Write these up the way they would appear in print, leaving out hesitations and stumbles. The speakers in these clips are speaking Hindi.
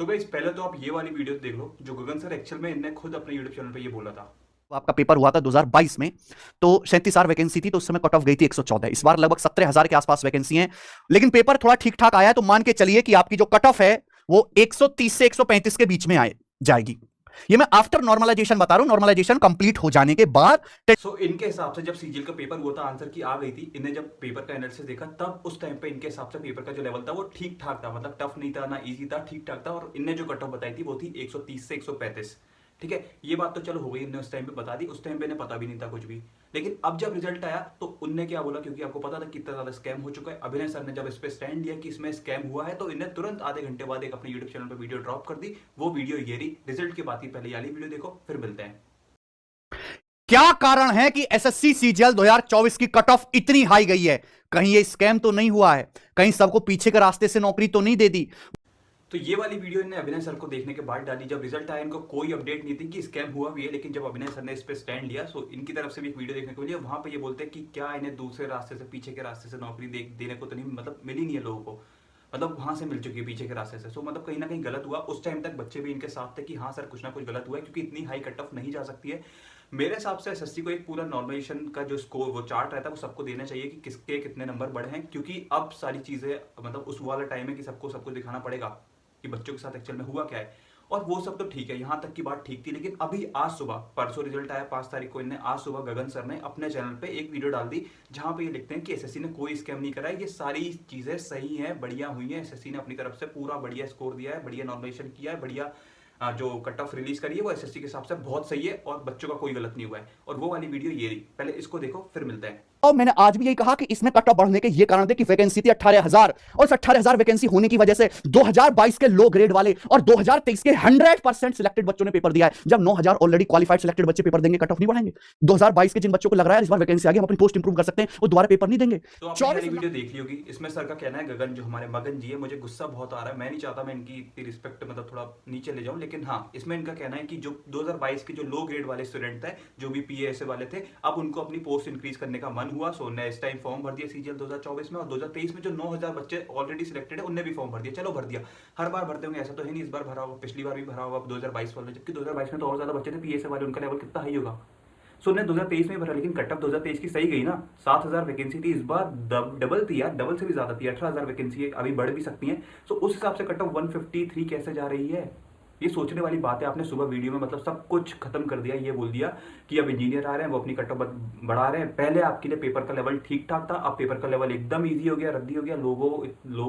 तो गाइस पहले तो आप ये वाली वीडियो देख लो जो गगन सर एक्चुअल में इनने खुद अपने यूट्यूब चैनल पे ये बोला था। तो आपका पेपर हुआ था 2022 में। तो 37,000 वैकेंसी थी, तो उस समय कट ऑफ गई थी 114। इस बार लगभग 17,000 के आसपास वैकेंसी है, लेकिन पेपर थोड़ा ठीक ठाक आया है। तो मान के चलिए कि आपकी जो कट ऑफ है वो 130 से 135 के बीच में आए जाएगी। ये मैं आफ्टर नॉर्मलाइजेशन बता रहा हूं, नॉर्मलाइजेशन कंप्लीट हो जाने के बाद। इनके हिसाब से जब सीजीएल का पेपर हुआ था, आंसर की आ गई थी, इन्हें जब पेपर का एनालिसिस देखा तब उस टाइम पे इनके हिसाब से पेपर का जो लेवल था वो ठीक ठाक था, मतलब टफ नहीं था ना इजी था, ठीक ठाक था। और इनने जो कट ऑफ बताई थी वो थी 130 से 135। ठीक है, ये बात तो चलो हो गई, इन्हें उस टाइम पे बता दी, उस टाइम पे इन्हें पता भी नहीं था कुछ भी। लेकिन अब जब रिजल्ट आया तो उनने क्या बोला, क्योंकि आपको पता था कितना ज्यादा स्कैम हो चुका है। अभिनय सर ने जब इस पे स्टैंड लिया कि इसमें स्कैम हुआ है, तो इन्हें तुरंत आधे घंटे बाद एक अपने यूट्यूब चैनल पर वीडियो ड्रॉप कर दी। वो वीडियो ये रही, रिजल्ट की बात ही पहले वाली वीडियो देखो, फिर मिलते हैं। क्या कारण है कि एसएससी सीजीएल 2024 की कट ऑफ इतनी हाई गई है? कहीं ये स्कैम तो नहीं हुआ है? कहीं सबको पीछे के रास्ते से नौकरी तो नहीं दे दी? तो ये वाली वीडियो इन्हें अभिनय सर को देखने के बाद डाली। जब रिजल्ट आया इनको कोई अपडेट नहीं थी कि स्कैम हुआ भी है, लेकिन जब अभिनय सर ने इस पे स्टैंड लिया तो इनकी तरफ से भी एक वीडियो देखने को मिली। वहां पे ये बोलते हैं कि क्या इन्हें दूसरे रास्ते से, पीछे के रास्ते से नौकरी देने को तो नहीं, मतलब मिली नहीं है लोगों को, मतलब वहां से मिल चुकी है पीछे के रास्ते से। सो मतलब कहीं ना कहीं गलत हुआ। उस टाइम तक बच्चे भी इनके साथ थे कि हाँ सर कुछ ना कुछ गलत हुआ है, क्योंकि इतनी हाई कट ऑफ नहीं जा सकती है। मेरे हिसाब से एसएससी को एक पूरा नॉर्मलाइजेशन का जो स्कोर वो चार्ट रहता है वो सबको देना चाहिए कि किसके कितने नंबर बढ़े हैं, क्योंकि अब सारी चीजें मतलब उस वाला टाइम है कि सबको सब कुछ दिखाना पड़ेगा कि बच्चों के साथ एक्चुअल में हुआ क्या है। और वो सब तो ठीक है, यहां तक की बात ठीक थी। लेकिन अभी आज सुबह, परसों रिजल्ट आया 5 तारीख को, इन्हें आज सुबह गगन सर ने अपने चैनल पे एक वीडियो डाल दी जहां पे ये लिखते हैं कि एसएससी ने कोई स्कैम नहीं करा है, ये सारी चीजें सही हैं, बढ़िया हुई हैं, एसएससी ने अपनी तरफ से पूरा बढ़िया स्कोर दिया है, बढ़िया नॉर्मलाइजेशन किया है, बढ़िया जो कट ऑफ रिलीज करी है वो एसएससी के हिसाब से बहुत सही है और बच्चों का कोई गलत नहीं हुआ है। और वो वाली वीडियो ये रही, पहले इसको देखो फिर मिलते हैं। और मैंने आज भी यही कहा कि इसमें कट ऑफ बढ़ने के ये कारण थे कि वैकेंसी थी 18,000, और इस 18,000 वैकेंसी होने की वजह से 2022 के लो ग्रेड वाले और 2023 के 100% सिलेक्टेड बच्चों ने पेपर दिया है। जब 9,000 ऑलरेडी क्वालिफाइड सिलेक्टेड बच्चे पेपर देंगे, कट ऑफ नहीं बढ़ाएंगे? 2022 के जिन बच्चों को लग रहा है इस बार वैकेंसी आ गई, हम अपनी पोस्ट इंप्रूव कर सकते हैं, वो दोबारा पेपर नहीं देंगे। तो आपने पहली वीडियो देख ली होगी, इसमें सर का कहना है, गगन जो हमारे मगन जी है, मुझे गुस्सा बहुत आ रहा है, मैं नहीं चाहता मैं इनकी इतनी रिस्पेक्ट मतलब थोड़ा नीचे ले जाऊं, लेकिन हाँ इसमें इनका कहना है कि जो 2022 के जो लो ग्रेड वाले स्टूडेंट थे, जो भी पीए वाले थे, अब उनको अपनी पोस्ट इंक्रीज करने का मन हुआ। सो उन्होंने इस टाइम फॉर्म भर दिया सीजीएल 2024 में, और 2023 में जो 9,000 बच्चे ऑलरेडी सिलेक्टेड है उनने भी फॉर्म भर दिया। चलो भर दिया, हर बार भरते होंगे ऐसा तो है नहीं, इस बार भरा होगा, पिछली बार भी भरा होगा 2022 वाले, जबकि 2022 में तो और ज्यादा बच्चे थे पीएसए वाले, उनका लेवल कितना हाई होगा। सो ने 2023 में भरा, लेकिन कट ऑफ 2023 की सही गई ना, 7,000 वैकेंसी थी, इस बार डबल थी यार, डबल से भी ज्यादा थी, 18,000 वैकेंसी है, अभी बढ़ भी सकती है। सो उस हिसाब से कट ऑफ 153 कैसे जा रही है, ये सोचने वाली बात है। आपने सुबह वीडियो में मतलब सब कुछ खत्म कर दिया, ये बोल दिया कि अब इंजीनियर आ रहे हैं वो अपनी कट ऑफ बढ़ा रहे हैं। पहले आपके लिए पेपर का लेवल ठीक ठाक था, अब पेपर का लेवल एकदम ईजी हो गया, रद्दी हो गया। लोगों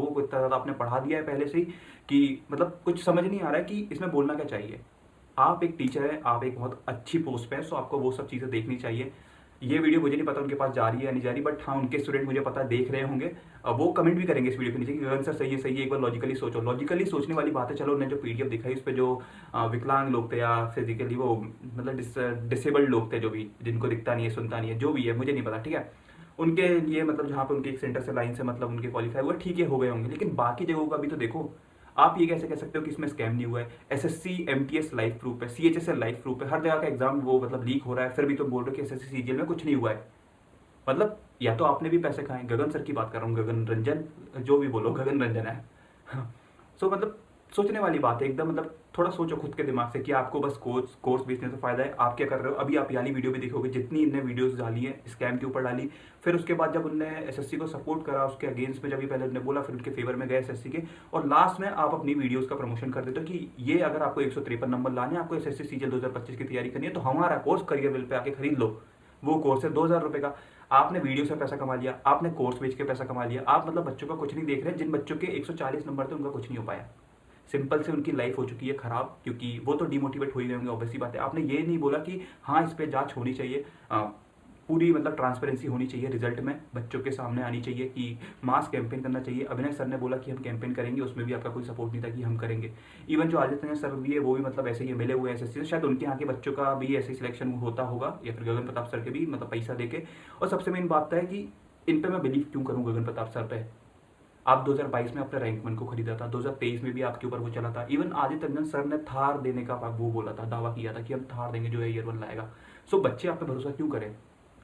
को इतना ज्यादा आपने पढ़ा दिया है पहले से ही कि मतलब कुछ समझ नहीं आ रहा है कि इसमें बोलना क्या चाहिए। आप एक टीचर है, आप एक बहुत अच्छी पोस्ट पे है, सो आपको वो सब चीज़ें देखनी चाहिए। ये वीडियो मुझे नहीं पता उनके पास जा रही है या नहीं जा रही, बट हाँ उनके स्टूडेंट मुझे पता देख रहे होंगे, वो कमेंट भी करेंगे इस वीडियो के नीचे कि गगन सर सही है, एक बार लॉजिकली सोचो। लॉजिकली सोचने वाली बात है। चलो उन्होंने जो पीडीएफ दिखाई उस पर जो विकलांग लोग थे या फिजिकली वो मतलब डिसेबल्ड लोग थे, जो भी जिनको दिखता नहीं है सुनता नहीं है, जो भी है मुझे नहीं पता, ठीक है, उनके लिए मतलब जहाँ पे उनके एक सेंटर से लाइन से मतलब उनके क्वालिफाई हुआ, ठीक है हो गए होंगे। लेकिन बाकी जगहों का भी तो देखो। आप ये कैसे कह सकते हो कि इसमें स्कैम नहीं हुआ है? एसएससी एमटीएस लाइव प्रूफ है, सीएचएसएल लाइव प्रूफ है, हर जगह का एग्जाम वो मतलब लीक हो रहा है, फिर भी तो बोल रहे हो कि एसएससी सीजीएल में कुछ नहीं हुआ है। मतलब या तो आपने भी पैसे खाए, गगन सर की बात कर रहा हूँ, गगन रंजन, जो भी बोलो गगन रंजन है। सो मतलब सोचने वाली बात है एकदम, मतलब थोड़ा सोचो खुद के दिमाग से कि आपको बस कोर्स बेचने से फायदा है। आप क्या कर रहे हो? अभी आप यानी वीडियो भी देखोगे, जितनी इनने वीडियोस डाली है स्कैम के ऊपर डाली, फिर उसके बाद जब उनने एसएससी को सपोर्ट करा उसके अगेंस्ट में, जब ये पहले उन्होंने बोला, फिर उनके फेवर में गए एसएससी के, और लास्ट में आप अपनी वीडियोस का प्रमोशन कर देते हो कि ये अगर आपको 153 नंबर लाने, आपको एसएससी सीजीएल 2025 की तैयारी करनी है, तो हमारा कोर्स करियर विल पे आके खरीद लो। वो कोर्स है 2,000 रुपए का। आपने वीडियो से पैसा कमा लिया, आपने कोर्स बेच के पैसा कमा लिया, आप मतलब बच्चों का कुछ नहीं देख रहे। जिन बच्चों के 140 नंबर थे उनका कुछ नहीं हो पाया, सिंपल से उनकी लाइफ हो चुकी है खराब, क्योंकि वो तो डिमोटिवेट हो ही गए होंगे, ऑब्वियसली बात है। आपने ये नहीं बोला कि हाँ इस पर जांच होनी चाहिए, पूरी मतलब ट्रांसपेरेंसी होनी चाहिए, रिजल्ट में बच्चों के सामने आनी चाहिए, कि मास कैंपेन करना चाहिए। अभिनय सर ने बोला कि हम कैंपेन करेंगे, उसमें भी आपका कोई सपोर्ट नहीं था कि हम करेंगे। इवन जो आदित्य सर भी है वो भी मतलब ऐसे ही मिले हुए एसएससी से, शायद उनके यहाँ के बच्चों का भी ऐसे ही सिलेक्शन होता होगा, या फिर गगन प्रताप सर के भी मतलब पैसा देके। और सबसे मेन बात है कि इन पर मैं बिलीव क्यों करूँ गगन प्रताप सर पे। आप 2022 में अपने रैंक वन को खरीदा था, 2023 में भी आपके ऊपर वो चला था। इवन आदित्य रंजन सर ने थार देने का वो बोला था, दावा किया था कि हम थार देंगे जो ईयर 1 लाएगा। सो बच्चे आप पे भरोसा क्यों करें?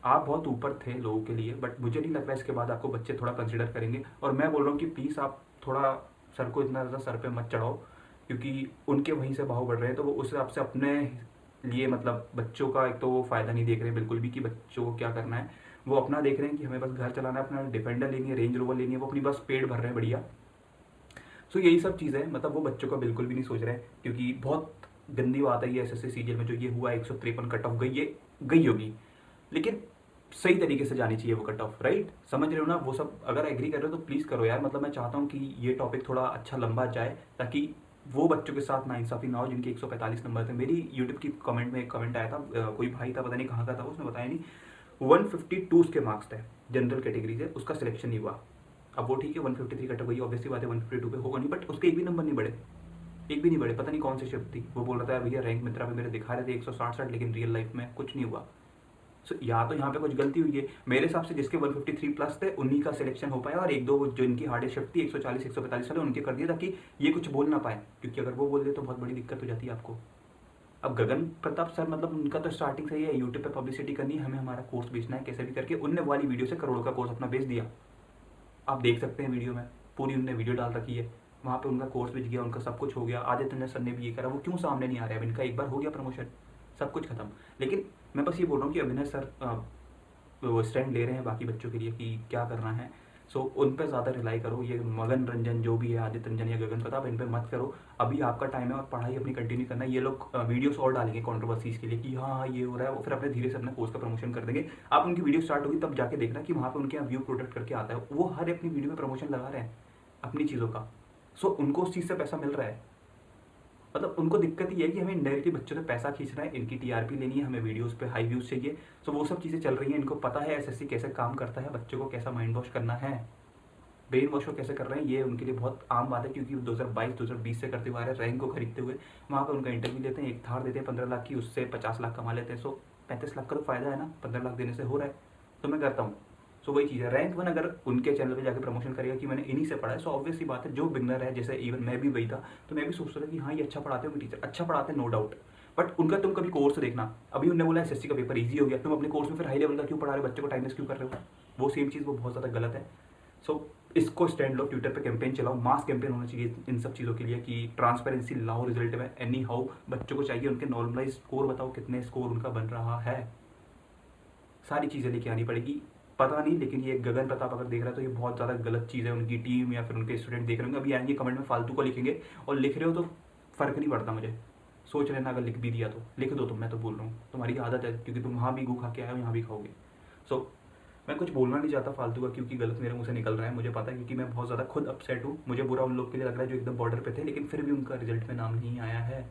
आप बहुत ऊपर थे लोगों के लिए, बट मुझे नहीं लगता इसके बाद आपको बच्चे थोड़ा कंसिडर करेंगे। और मैं बोल रहा हूँ कि प्लीज़ आप थोड़ा सर को इतना ज़्यादा सर पे मत चढ़ाओ, क्योंकि उनके वहीं से भाव बढ़ रहे हैं, तो वो उस हिसाब से अपने लिए मतलब बच्चों का एक तो वो फ़ायदा नहीं देख रहे हैं बिल्कुल भी कि बच्चों को क्या करना है, वो अपना देख रहे हैं कि हमें बस घर चलाना है, अपना डिफेंडर लेनी है, रेंज रोवर लेनी है, वो अपनी बस पेट भर रहे हैं बढ़िया। सो यही सब चीज़ें मतलब वो बच्चों का बिल्कुल भी नहीं सोच रहे हैं, क्योंकि बहुत गंदी बात है ये एसएससी सीजीएल में जो ये हुआ 153 कट ऑफ गई, ये गई होगी, लेकिन सही तरीके से जानी चाहिए वो कट ऑफ, राइट? समझ रहे हो ना? वो सब अगर एग्री कर रहे हो तो प्लीज़ करो यार, मतलब मैं चाहता हूँ कि ये टॉपिक थोड़ा अच्छा लंबा जाए, ताकि वो बच्चों के साथ नाइंसाफ़ी ना हो जिनके 145 नंबर थे। मेरी यूट्यूब की कमेंट में एक कमेंट आया था, कोई भाई था, पता नहीं कहाँ का था, उसने बताया नहीं, 152 उसके मार्क्स थे जनरल कैटेगरी से, उसका सिलेक्शन नहीं हुआ। अब वो ठीक है 153 कट गई, ऑब्वियसली बात है 152 पे होगा नहीं, बट उसके एक भी नंबर नहीं बढ़े, एक भी नहीं बढ़े। पता नहीं कौन सी शिफ्ट थी, वो बोल रहा था यार भैया रैंक मित्रा पे मेरे दिखा रहे थे 160, लेकिन रियल लाइफ में कुछ नहीं हुआ। सो या तो यहाँ पे कुछ गलती हुई है मेरे हिसाब से, जिसके 153 प्लस थे उन्हीं का सिलेक्शन हो पाया, और एक दो जो इनकी हार्डेस्ट शिफ्ट थी 140 145 वाले उनके कर दिया, ताकि ये कुछ बोल ना पाए, क्योंकि अगर वो बोल दे तो बहुत बड़ी दिक्कत हो जाती है आपको। अब गगन प्रताप सर मतलब उनका तो स्टार्टिंग से ही है यूट्यूब पे पब्लिसिटी करनी है, हमें हमारा कोर्स बेचना है कैसे भी करके, उनने वाली वीडियो से करोड़ों का कोर्स अपना बेच दिया। आप देख सकते हैं वीडियो में, पूरी उनने वीडियो डाल रखी है, वहाँ पे उनका कोर्स बिक गया, उनका सब कुछ हो गया। आदित्य सर ने भी ये करा, वो क्यों सामने नहीं आ रहा है? अब इनका एक बार हो गया प्रमोशन, सब कुछ खत्म। लेकिन मैं बस ये बोल रहा हूँ कि अभिनय सर वो स्टैंड ले रहे हैं बाकी बच्चों के लिए कि क्या करना है, सो उन पर ज़्यादा रिलाई करो। ये मगन रंजन जो भी है, आदित्य रंजन या गगन प्रताप, इन पर मत करो, अभी आपका टाइम है और पढ़ाई अपनी कंटिन्यू करना है। ये लोग वीडियोस और डालेंगे कंट्रोवर्सीज के लिए कि हाँ ये हो रहा है, वो फिर अपने धीरे से अपने कोर्स का प्रमोशन कर देंगे। आप उनकी वीडियो स्टार्ट होगी तब जाके देखना कि वहाँ पे उनके यहाँ व्यू प्रोडक्ट करके आता है, वो हर अपनी वीडियो में प्रमोशन लगा रहे हैं अपनी चीज़ों का। सो उनको उस चीज़ से पैसा मिल रहा है, मतलब उनको दिक्कत ये है कि हमें इनडायरेक्टली बच्चों से पैसा खींचना है, इनकी टीआरपी लेनी है, हमें वीडियोस पे हाई व्यूज़ चाहिए। सो वो सब चीज़ें चल रही हैं, इनको पता है एसएससी कैसे काम करता है, बच्चों को कैसा माइंड वॉश करना है, ब्रेन वॉश को कैसे कर रहे हैं, ये उनके लिए बहुत आम बात है, क्योंकि 2022-2020 से करते हुए आ रहे हैं। रैंक को खरीदते हुए वहाँ पर उनका इंटरव्यू लेते हैं, एक थार देते हैं 15 लाख की, उससे 50 लाख कमा लेते हैं। सो 35 लाख का तो फायदा है ना, 15 लाख देने से हो रहा है, तो मैं करता हूँ। सो वही चीज़ है, रैंक वन अगर उनके चैनल पे जाके प्रमोशन करेगा कि मैंने इन्हीं से पढ़ा है, सो ऑब्वियसली बात है, जो बिगनर है, जैसे इवन मैं भी वही था, तो मैं भी सोचता था कि हाँ ये अच्छा पढ़ाते हैं, टीचर अच्छा पढ़ाते हैं, नो डाउट, बट उनका तुम कभी कोर्स देखना। अभी उन्होंने बोला एसएससी का पेपर ईजी हो गया, तुम अपने कोर्स में फिर हाई लेवल का क्यों पढ़ा रहे हो, बच्चों को टाइम वेस्ट क्यों कर रहे हो? वो सेम चीज़ वो बहुत ज़्यादा गलत है। सो इसको स्टैंड लो, ट्विटर पे कैंपेन चलाओ, मास कैंपेन होना चाहिए इन सब चीज़ों के लिए कि ट्रांसपेरेंसी लाओ रिजल्ट में। एनी हाउ बच्चों को चाहिए उनके नॉर्मलाइज स्कोर बताओ, कितने स्कोर उनका बन रहा है, सारी चीज़ें लेके आनी पड़ेगी। पता नहीं, लेकिन ये गगन प्रताप अगर देख रहा है तो ये बहुत ज़्यादा गलत चीज़ है, उनकी टीम या फिर उनके स्टूडेंट देख रहे होंगे, अभी आएंगे कमेंट में फालतू को लिखेंगे, और लिख रहे हो तो फ़र्क नहीं पड़ता मुझे, सोच लेना अगर लिख भी दिया तो लिख दो तुम, मैं तो बोल रहा हूँ तुम्हारी आदत है, क्योंकि तुम वहाँ भी गू खा के आए हो, यहाँ भी खाओगे। सो मैं कुछ बोलना नहीं चाहता फालतू का, क्योंकि गलत मेरे मुंह से निकल रहा है, मुझे पता है, क्योंकि मैं बहुत ज़्यादा खुद अपसेट हूँ। मुझे बुरा उन लोग के लिए लग रहा है जो एकदम बॉर्डर पे थे, लेकिन फिर भी उनका रिजल्ट में नाम नहीं आया है।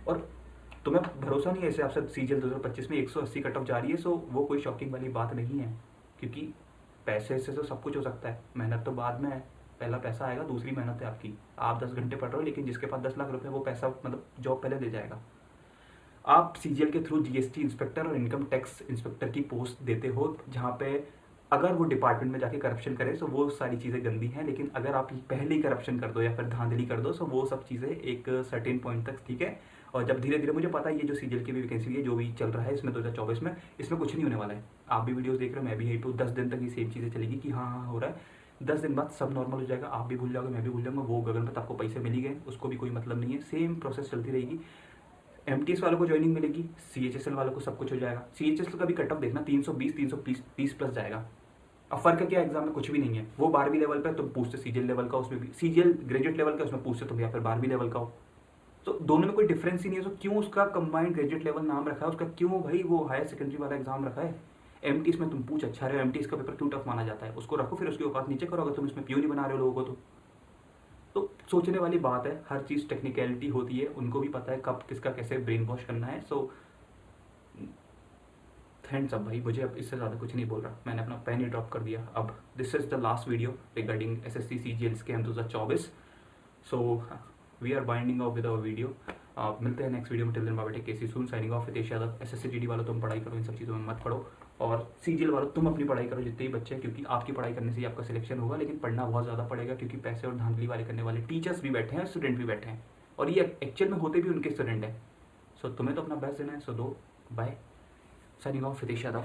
और तुम्हें भरोसा नहीं है ऐसे आपसे सीजीएल 2025 में 180 कट ऑफ जा रही है, सो वो कोई शॉकिंग वाली बात नहीं है, क्योंकि पैसे से तो सब कुछ हो सकता है, मेहनत तो बाद में है, पहला पैसा आएगा, दूसरी मेहनत है आपकी। आप 10 घंटे पढ़ रहे हो, लेकिन जिसके पास 10 लाख रुपए, वो पैसा मतलब जॉब पहले दे जाएगा। आप सीजीएल के थ्रू जीएसटी इंस्पेक्टर और इनकम टैक्स इंस्पेक्टर की पोस्ट देते हो, जहाँ पे अगर वो डिपार्टमेंट में जाके करप्शन करे तो वो सारी चीज़ें गंदी हैं, लेकिन अगर आप पहले ही करप्शन कर दो या फिर धांधली कर दो, तो वो सब चीज़ें एक सर्टेन पॉइंट तक ठीक है। और जब धीरे धीरे, मुझे पता है ये जो सीजीएल की भी वैकेंसी है, जो भी चल रहा है इसमें 2024 में, इसमें कुछ नहीं होने वाला है। आप भी वीडियोस देख रहे हो, मैं भी यही पे 10 दिन तक ये सेम चीज़ें चलेगी कि हाँ हाँ हो रहा है, 10 दिन बाद सब नॉर्मल हो जाएगा, आप भी भूल जाओगे, मैं भी भूल जाऊँगा, वो गगन प्रताप को पैसे मिल ही गए, उसको भी कोई मतलब नहीं है, सेम प्रोसेस चलती रहेगी। एमटीएस वालों को ज्वाइनिंग मिलेगी, सीएचएसएल वालों को सब कुछ हो जाएगा। सीएचएसएल का भी कट ऑफ देखना 320 330 प्लस जाएगा। अब फर्क क्या एग्जाम में, कुछ भी नहीं है, वो 12वीं लेवल पे तुम पूछते सीजीएल लेवल का, उसमें भी सीजीएल ग्रेजुएट लेवल का, उसमें पूछते तुम या फिर 12वीं लेवल का हो, तो दोनों में कोई डिफरेंस ही नहीं है। तो क्यों उसका कंबाइंड ग्रेजुएट लेवल नाम रखा है, उसका क्यों भाई वो हायर सेकेंडरी वाला एग्जाम रखा है? एमटीएस में तुम पूछ अच्छा रहे हो, एमटीएस का पेपर क्यों टफ माना जाता है, उसको रखो, फिर उसके औकात नीचे करो, अगर तुम इसमें प्योर नहीं बना रहे हो लोगों को तो सोचने वाली बात है। हर चीज़ टेक्निकलिटी होती है, उनको भी पता है कब किसका कैसे ब्रेन वॉश करना है। सो थैंक्स अब भाई, मुझे अब इससे ज़्यादा कुछ नहीं बोल रहा, मैंने अपना पेन ही ड्रॉप कर दिया। अब this is the last video regarding SSC CGL scam 2024। So we are winding off with our video. मिलते हैं नेक्स्ट वीडियो में, till then bye bye, take care, soon, signing off Hitesh Yadav. SSC GD वालों तुम पढ़ाई करो, इन सब चीज़ों में मत पढ़ो, और सीजीएल वालों तुम अपनी पढ़ाई करो जितने भी बच्चे हैं, क्योंकि आपकी पढ़ाई करने से ही आपका सिलेक्शन होगा, लेकिन पढ़ना बहुत ज़्यादा पड़ेगा, क्योंकि पैसे और धांधली वाले करने वाले टीचर्स भी बैठे हैं, स्टूडेंट भी बैठे हैं, और ये एक्चुअल में होते भी उनके स्टूडेंट हैं। सो तुम्हें तो अपना बेस्ट देना है, सो दो bye, signing off Hitesh Yadav.